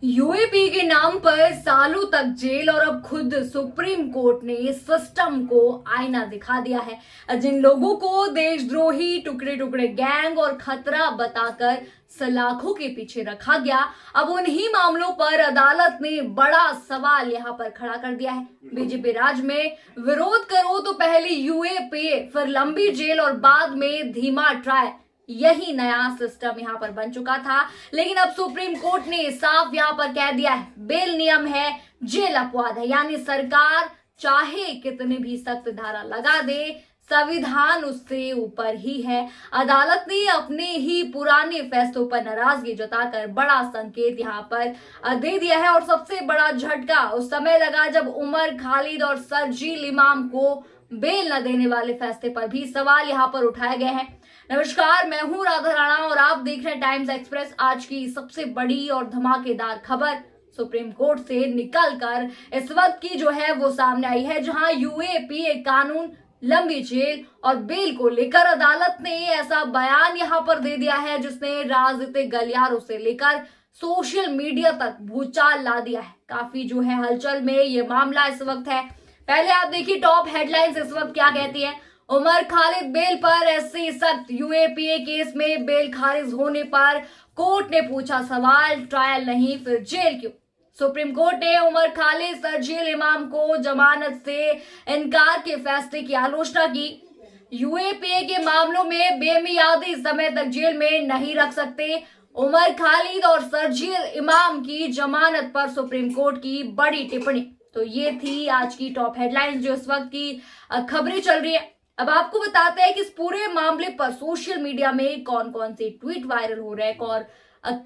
UAP के नाम पर सालों तक जेल और अब खुद सुप्रीम कोर्ट ने सिस्टम को आईना दिखा दिया है। जिन लोगों को देशद्रोही, टुकड़े टुकड़े गैंग और खतरा बताकर सलाखों के पीछे रखा गया, अब उन्हीं मामलों पर अदालत ने बड़ा सवाल यहां पर खड़ा कर दिया है। बीजेपी राज में विरोध करो तो पहले यूएपी, फिर लंबी जेल और बाद में धीमा ट्रायल, यही नया सिस्टम यहां पर बन चुका था। लेकिन अब सुप्रीम कोर्ट ने साफ यहां पर कह दिया है, बेल नियम है, जेल अपवाद है। यानी सरकार चाहे कितने भी सख्त धारा लगा दे, संविधान उससे ऊपर ही है। अदालत ने अपने ही पुराने फैसलों पर नाराजगी जताकर बड़ा संकेत यहां पर दे दिया है। और सबसे बड़ा झटका उस समय लगा जब उमर खालिद और सरजील इमाम को बेल न देने वाले फैसले पर भी सवाल यहां पर उठाए गए हैं। नमस्कार, मैं हूं राधा राणा और आप देख रहे हैं टाइम्स एक्सप्रेस। आज की सबसे बड़ी और धमाकेदार खबर सुप्रीम कोर्ट से निकलकर इस वक्त की जो है वो सामने आई है, जहां यूएपीए कानून, लंबी जेल और बेल को लेकर अदालत ने ऐसा बयान यहां पर दे दिया है जिसने राजनीतिक गलियारों से लेकर सोशल मीडिया तक भूचाल ला दिया है। काफी जो है हलचल में ये मामला इस वक्त है। पहले आप देखिए टॉप हेडलाइंस इस वक्त क्या कहती है। उमर खालिद बेल पर एससी सख्त, यूएपीए केस में बेल खारिज होने पर कोर्ट ने पूछा सवाल, ट्रायल नहीं फिर जेल क्यों। सुप्रीम कोर्ट ने उमर खालिद, सरजील इमाम को जमानत से इनकार के फैसले की आलोचना की। यूएपीए के मामलों में बेमियादी समय तक जेल में नहीं रख सकते। उमर खालिद और सरजील इमाम की जमानत पर सुप्रीम कोर्ट की बड़ी टिप्पणी। तो ये थी आज की टॉप हेडलाइंस जो इस वक्त की खबरें चल रही है। अब आपको बताते हैं कि इस पूरे मामले पर सोशल मीडिया में कौन कौन से ट्वीट वायरल हो रहे हैं और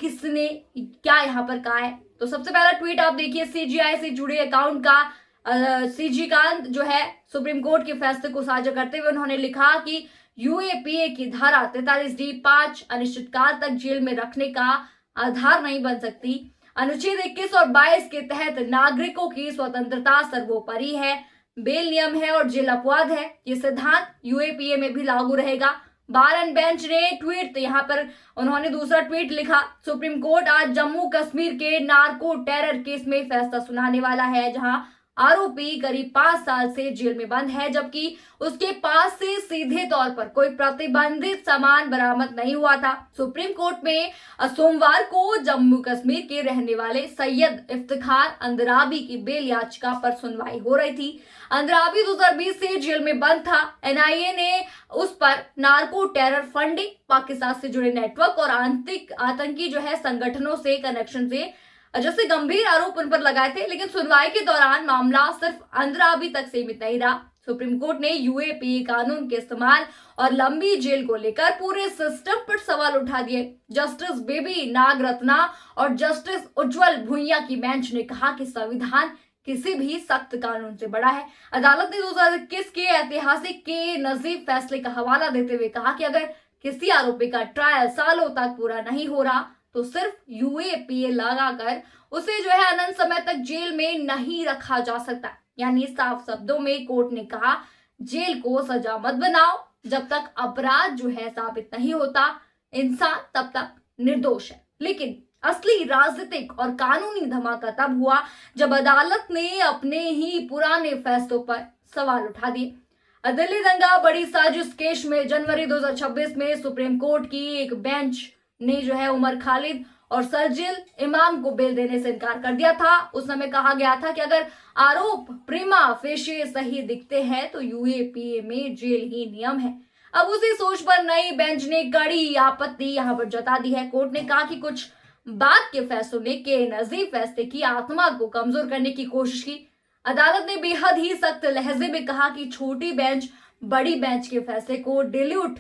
किसने क्या यहाँ पर कहा है। तो सबसे पहला ट्वीट आप देखिए, सीजीआई से जुड़े अकाउंट का सीजी कांत जो है सुप्रीम कोर्ट के फैसले को साझा करते हुए उन्होंने लिखा कि यूएपीए की धारा 43D5 अनिश्चितकाल तक जेल में रखने का आधार नहीं बन सकती। अनुच्छेद 21 और 22 के तहत नागरिकों की स्वतंत्रता सर्वोपरि है। बेल नियम है और जेल अपवाद है। ये सिद्धांत यूएपीए में भी लागू रहेगा। बार एंड बेंच ने ट्वीट, यहाँ पर उन्होंने दूसरा ट्वीट लिखा, सुप्रीम कोर्ट आज जम्मू कश्मीर के नार्को टेरर केस में फैसला सुनाने वाला है, जहां आरोपी करीब 5 साल से जेल में बंद है, जबकि उसके पास से सीधे तौर पर कोई प्रतिबंधित सामान बरामद नहीं हुआ था। सुप्रीम कोर्ट में सोमवार को जम्मू कश्मीर के रहने वाले सैयद इफ्तिखार अंद्राबी की बेल याचिका पर सुनवाई हो रही थी। अंद्राबी 2020 से जेल में बंद था। एनआईए ने उस पर नार्को टेरर फंडिंग, पाकिस्तान से जुड़े नेटवर्क और आतंकी जो है संगठनों से कनेक्शन से जैसे गंभीर आरोप उन पर लगाए थे। लेकिन सुनवाई के दौरान मामला सिर्फ अंद्राबी तक सीमित नहीं रहा। सुप्रीम कोर्ट ने यूएपीए कानून के इस्तेमाल और लंबी जेल को लेकर पूरे सिस्टम पर सवाल उठा दिए। जस्टिस बेबी नागरत्ना और जस्टिस उज्जवल भुइया की बेंच ने कहा कि संविधान किसी भी सख्त कानून से बड़ा है। अदालत ने 2021 के ऐतिहासिक के नजीब फैसले का हवाला देते हुए कहा कि अगर किसी आरोपी का ट्रायल सालों तक पूरा नहीं हो रहा तो सिर्फ यूएपीए लगाकर उसे जो है अनंत समय तक जेल में नहीं रखा जा सकता। यानी साफ शब्दों में कोर्ट ने कहा, जेल को सजा मत बनाओ, जब तक अपराध जो है साबित नहीं होता इंसान तब तक निर्दोष है। लेकिन असली राजनीतिक और कानूनी धमाका तब हुआ जब अदालत ने अपने ही पुराने फैसलों पर सवाल उठा दिए। दिल्ली दंगा बड़ी साजिश केस में जनवरी 2026 में सुप्रीम कोर्ट की एक बेंच ने जो है उमर खालिद और सरजील इमाम को बेल देने से इनकार कर दिया था। उस समय कहा गया था कि अगर आरोप प्रिमा फेशे सही दिखते हैं तो यूएपीए में जेल ही नियम है। अब उसी सोच पर नई बेंच ने कड़ी आपत्ति यहां पर जता दी है। कोर्ट ने कहा कि कुछ बाद के फैसलों ने के नजीब फैसले की आत्मा को कमजोर करने की कोशिश की। अदालत ने बेहद ही सख्त लहजे में कहा कि छोटी बेंच बड़ी बेंच के फैसले को डिल्यूट,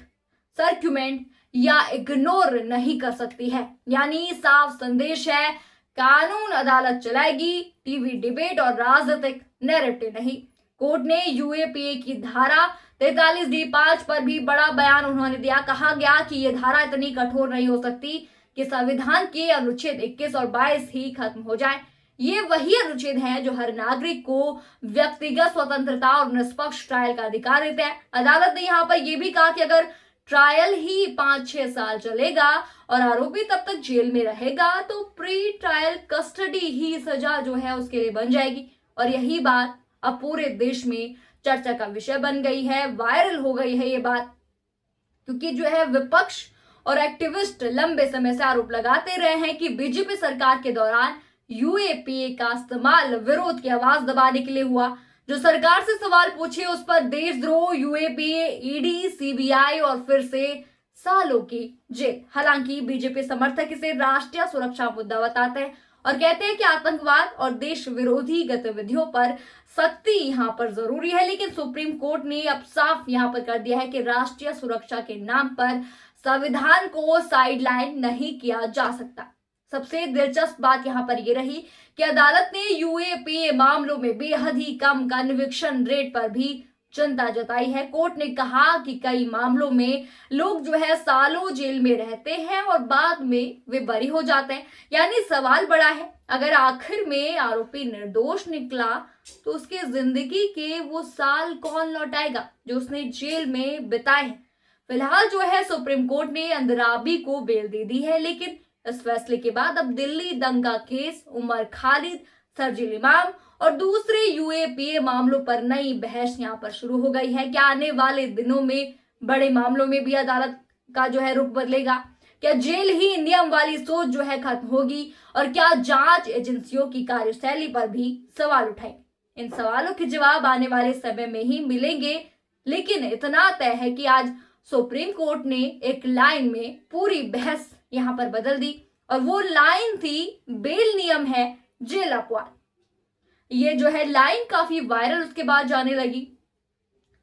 सर्क्यूमेंट या इग्नोर नहीं कर सकती है। यानी साफ संदेश है, कानून अदालत चलाएगी, टीवी डिबेट और राजनीतिक नैरेटिव नहीं। कोर्ट ने यूएपीए की धारा 43D5 पर भी बड़ा बयान उन्होंने दिया। कहा गया कि यह धारा इतनी कठोर नहीं हो सकती कि संविधान के अनुच्छेद 21 और 22 ही खत्म हो जाए। ये वही अनुच्छेद है जो हर नागरिक को व्यक्तिगत स्वतंत्रता और निष्पक्ष ट्रायल का अधिकार देता है। अदालत ने यहाँ पर यह भी कहा कि अगर ट्रायल ही 5-6 साल चलेगा और आरोपी तब तक जेल में रहेगा तो प्री ट्रायल कस्टडी ही सजा जो है उसके लिए बन जाएगी। और यही बात अब पूरे देश में चर्चा का विषय बन गई है, वायरल हो गई है ये बात, क्योंकि जो है विपक्ष और एक्टिविस्ट लंबे समय से आरोप लगाते रहे हैं कि बीजेपी सरकार के दौरान यूएपीए का इस्तेमाल विरोध की आवाज दबाने के लिए हुआ। जो सरकार से सवाल पूछे उस पर देशद्रोह, यूएपीए, ईडी, सीबीआई और फिर से सालों की जेल। हालांकि बीजेपी समर्थक इसे राष्ट्रीय सुरक्षा मुद्दा बताते हैं और कहते हैं कि आतंकवाद और देश विरोधी गतिविधियों पर सख्ती यहाँ पर जरूरी है, लेकिन सुप्रीम कोर्ट ने अब साफ यहाँ पर कर दिया है कि राष्ट्रीय सुरक्षा के नाम पर संविधान को साइडलाइन नहीं किया जा सकता। सबसे दिलचस्प बात यहाँ पर यह रही कि अदालत ने यूएपीए मामलों में बेहद ही कम कन्विक्शन रेट पर भी चिंता जताई है। कोर्ट ने कहा कि कई मामलों में लोग जो है सालों जेल में रहते हैं और बाद में वे बरी हो जाते हैं। यानी सवाल बड़ा है, अगर आखिर में आरोपी निर्दोष निकला तो उसके जिंदगी के वो साल कौन लौटाएगा जो उसने जेल में बिताए हैं। फिलहाल जो है सुप्रीम कोर्ट ने अंदराबी को बेल दे दी है, लेकिन इस फैसले के बाद अब दिल्ली दंगा केस, उमर खालिद, सरजील इमाम और दूसरे यूएपीए मामलों पर नई बहस यहाँ पर शुरू हो गई है। क्या आने वाले दिनों में बड़े मामलों में भी अदालत का जो है रुख बदलेगा? क्या जेल ही नियम वाली सोच जो है खत्म होगी? और क्या जांच एजेंसियों की कार्यशैली पर भी सवाल उठाए? इन सवालों के जवाब आने वाले समय में ही मिलेंगे, लेकिन इतना तय है कि आज सुप्रीम कोर्ट ने एक लाइन में पूरी बहस यहाँ पर बदल दी और वो लाइन थी बेल नियम है, जेल अपवाद। ये जो है लाइन काफी वायरल उसके बाद जाने लगी।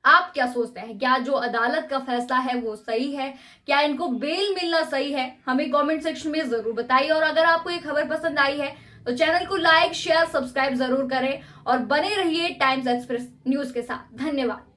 आप क्या सोचते हैं, क्या जो अदालत का फैसला है वो सही है? क्या इनको बेल मिलना सही है? हमें कमेंट सेक्शन में जरूर बताइए। और अगर आपको ये खबर पसंद आई है तो चैनल को लाइक, शेयर, सब्सक्राइब जरूर करें और बने रहिए टाइम्स एक्सप्रेस न्यूज के साथ। धन्यवाद।